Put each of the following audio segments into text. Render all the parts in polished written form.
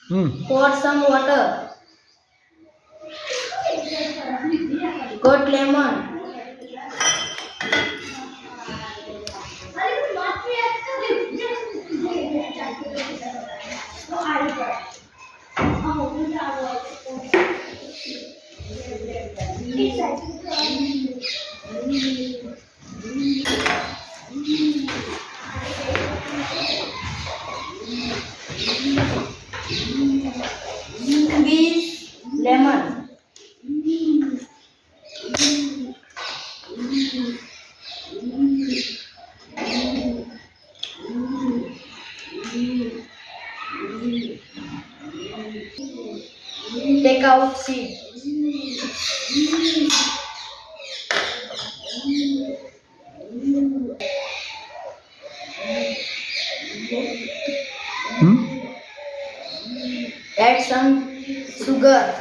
Pour some water. Got lemon. Squeeze lemon. Take out seed. Add some sugar.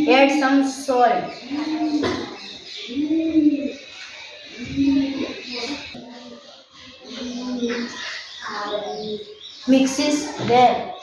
Add some salt. Mix it well.